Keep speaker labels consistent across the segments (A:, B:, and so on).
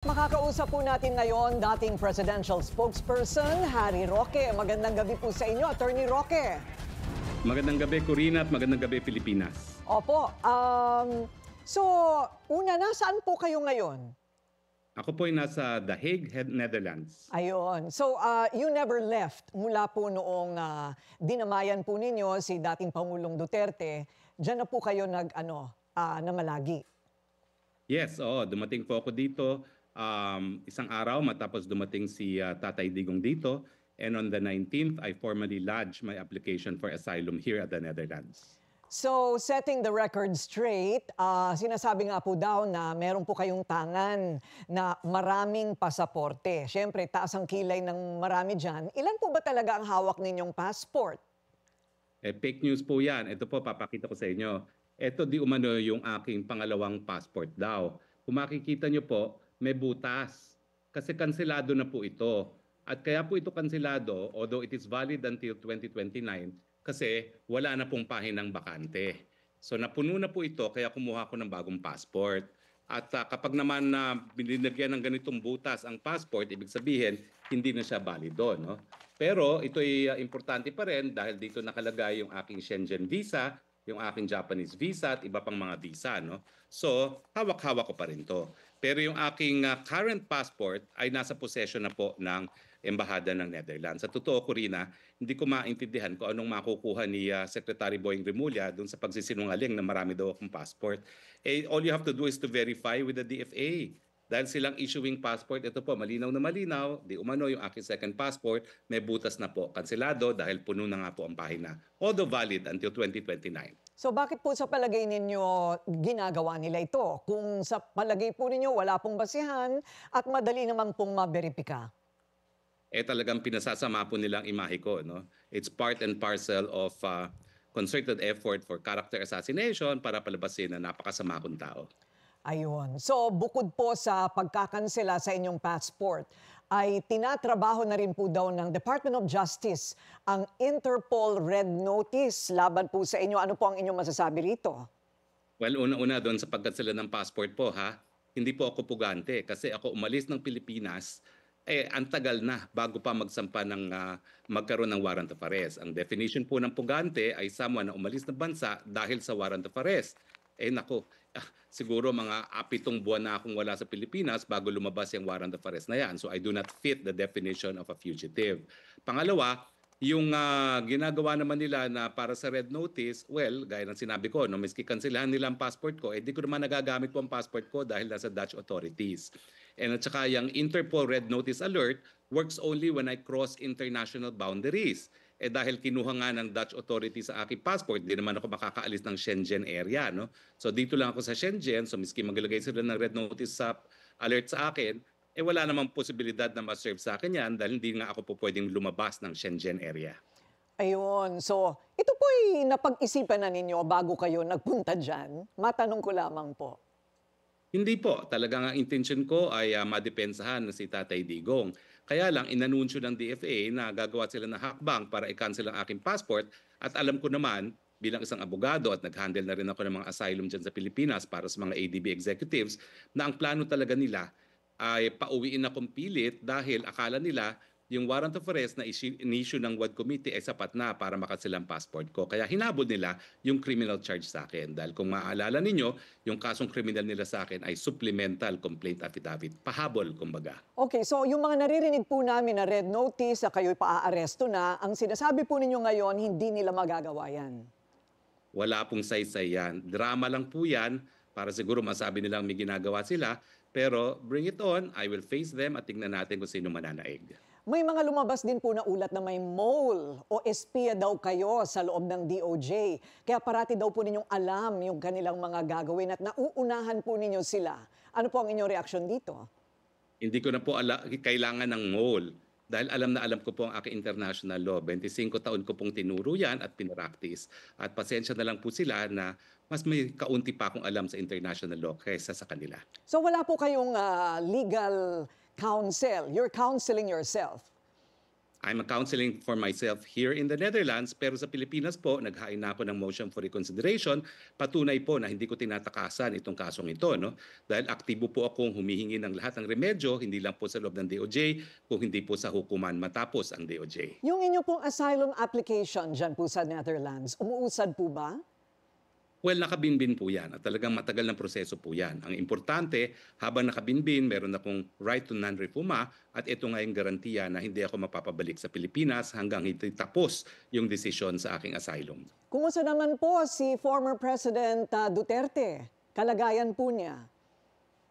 A: Makakausap po natin ngayon dating presidential spokesperson, Harry Roque. Magandang gabi po sa inyo, Attorney Roque.
B: Magandang gabi, Corina, at magandang gabi, Pilipinas.
A: Opo. So, una, nasaan po kayo ngayon?
B: Ako po ay nasa The Hague, Netherlands.
A: Ayun. So, you never left mula po noong dinamayan po ninyo si dating Pangulong Duterte. Diyan na po kayo namalagi.
B: Yes, dumating po ako dito isang araw matapos dumating si Tatay Digong dito. And on the 19th, I formally lodged my application for asylum here at the Netherlands.
A: So, setting the record straight, sinasabi nga po daw na meron po kayong tangan na maraming pasaporte. Siyempre, taas ang kilay ng marami dyan. Ilan po ba talaga ang hawak ninyong passport?
B: Fake news po yan. Ito po, papakita ko sa inyo. Ito di umano yung aking pangalawang passport daw. Kung makikita nyo po, may butas. Kasi kanselado na po ito. At kaya po ito kanselado, although it is valid until 2029, kasi wala na pong pahinang bakante. So napuno na po ito, kaya kumuha ko ng bagong passport. At kapag naman binilagyan ng ganitong butas ang passport, ibig sabihin, hindi na siya valido. No? Pero ito ay importante pa rin dahil dito nakalagay yung aking Schengen visa, yung aking Japanese visa at iba pang mga visa. No? So hawak-hawak ko pa rin to. Pero yung aking current passport ay nasa possession na po ng Embahada ng Netherlands. Sa totoo, Corina, hindi ko maintindihan kung anong makukuha ni Secretary Boying Rimulya dun sa pagsisinungaling na marami daw akong passport. All you have to do is to verify with the DFA. Dahil silang issuing passport, ito po, malinaw na malinaw, di umano yung aking second passport, may butas na po, kanselado dahil puno na nga po ang pahina. Although valid until 2029.
A: So bakit po sa palagay ninyo ginagawa nila ito? Kung sa palagay po ninyo wala pong basihan at madali namang pong maberipika.
B: Talagang pinasasama po nilang imahe ko. No? It's part and parcel of concerted effort for character assassination para palabasin na napakasama kong tao.
A: Ayun. So bukod po sa pagkakansela sa inyong passport, ay tinatrabaho na rin po daw ng Department of Justice ang Interpol Red Notice laban po sa inyo. Ano po ang inyong masasabi rito?
B: Well, una-una doon sa pagkansela ng passport po, hindi po ako pugante kasi ako umalis ng Pilipinas ang tagal na bago pa magsampa ng magkaroon ng warrant of arrest. Ang definition po ng pugante ay someone na umalis ng bansa dahil sa warrant of arrest. Nako, siguro mga 7 buwan na akong wala sa Pilipinas bago lumabas yung warrant of arrest na yan. So I do not fit the definition of a fugitive. Pangalawa, yung ginagawa naman nila na para sa red notice, well, gaya ng sinabi ko, no, miski kanselahan nila ang passport ko, di ko naman nagagamit po ang passport ko dahil nasa Dutch authorities. And at saka yung Interpol Red Notice Alert works only when I cross international boundaries. Dahil kinuha nga ng Dutch authorities sa aking passport, di naman ako makakaalis ng Schengen area. No? So dito lang ako sa Schengen, so miski maglagay sila ng red notice sa alert sa akin, wala namang posibilidad na ma-serve sa akin yan dahil hindi nga ako po pwedeng lumabas ng Schengen area.
A: Ayun. So ito po'y napag-isipan na ninyo bago kayo nagpunta dyan? Matanong ko lamang po.
B: Hindi po. Talagang ang intention ko ay madepensahan na si Tatay Digong. Kaya lang, inanunsyo ng DFA na gagawa sila ng hakbang para i-cancel ang aking passport. At alam ko naman, bilang isang abogado at nag-handle na rin ako ng mga asylum dyan sa Pilipinas para sa mga ADB executives, na ang plano talaga nila ay pauwiin akong pilit dahil akala nila yung warrant of arrest na in-issue ng WAD committee ay sapat na para makaselang passport ko. Kaya hinabol nila yung criminal charge sa akin. Dahil kung maaalala ninyo, yung kasong criminal nila sa akin ay supplemental complaint affidavit. Pahabol, kumbaga.
A: Okay, so yung mga naririnig po namin na red notice na kayo'y paa-aresto na, ang sinasabi po ninyo ngayon, hindi nila magagawa yan.
B: Wala pong saysay yan. Drama lang po yan para siguro masabi nilang may ginagawa sila. Pero bring it on, I will face them at tingnan natin kung sino mananaig.
A: May mga lumabas din po na ulat na may mole o espiya daw kayo sa loob ng DOJ. Kaya parati daw po ninyong alam yung kanilang mga gagawin at nauunahan po ninyo sila. Ano po ang inyong reaksyon dito?
B: Hindi ko na po kailangan ng mole. Dahil alam na alam ko po ang aking international law. 25 taon ko pong tinuro yan at pinractice. At pasensya na lang po sila na mas may kaunti pa akong alam sa international law kaysa sa kanila.
A: So wala po kayong legal counsel? You're counseling yourself?
B: I'm counseling for myself here in the Netherlands, pero sa Pilipinas po, naghain na ako ng motion for reconsideration. Patunay po na hindi ko tinatakasan itong kasong ito, no? Dahil aktibo po akong humihingi ng lahat ng remedyo, hindi lang po sa loob ng DOJ, kung hindi po sa hukuman matapos ang DOJ.
A: Yung inyo pong asylum application dyan po sa Netherlands, umuusad po ba?
B: Well, nakabinbin po yan at talagang matagal ng proseso po yan. Ang importante, habang nakabinbin, meron akong right to non-refuma at ito nga yung garantiya na hindi ako mapapabalik sa Pilipinas hanggang hindi tapos yung desisyon sa aking asylum.
A: Kumusta naman po si former President Duterte? Kalagayan po niya?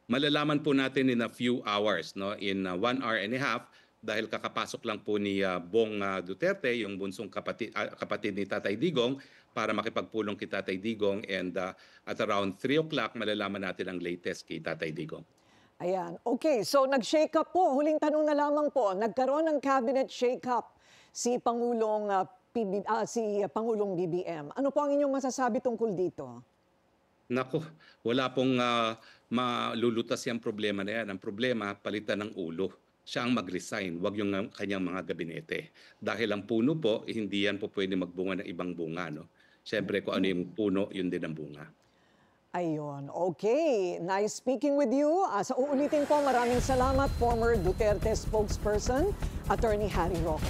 B: Malalaman po natin in a few hours, no? In 1 hour and a half, dahil kakapasok lang po ni Bong Duterte, yung bunsong kapatid ni Tatay Digong, para makipagpulong kay Tatay Digong, and at around 3 o'clock malalaman natin ang latest kay Tatay Digong.
A: Ayan. Okay, so nag-shake up po. Huling tanong na lamang po. Nagkaroon ng cabinet shake up si Pangulong BBM. Ano po ang inyong masasabi tungkol dito?
B: Nako, wala pong malulutas yung problema na yan. Ang problema, palitan ng ulo. Siya ang mag-resign, wag yung kanyang mga gabinete. Dahil ang puno po, hindi yan po pwede magbunga ng ibang bunga. No? Siyempre, kung ano yung puno, yun din ang bunga.
A: Ayun. Okay. Nice speaking with you. Sa uulitin po, maraming salamat, former Duterte spokesperson, Attorney Harry Roque.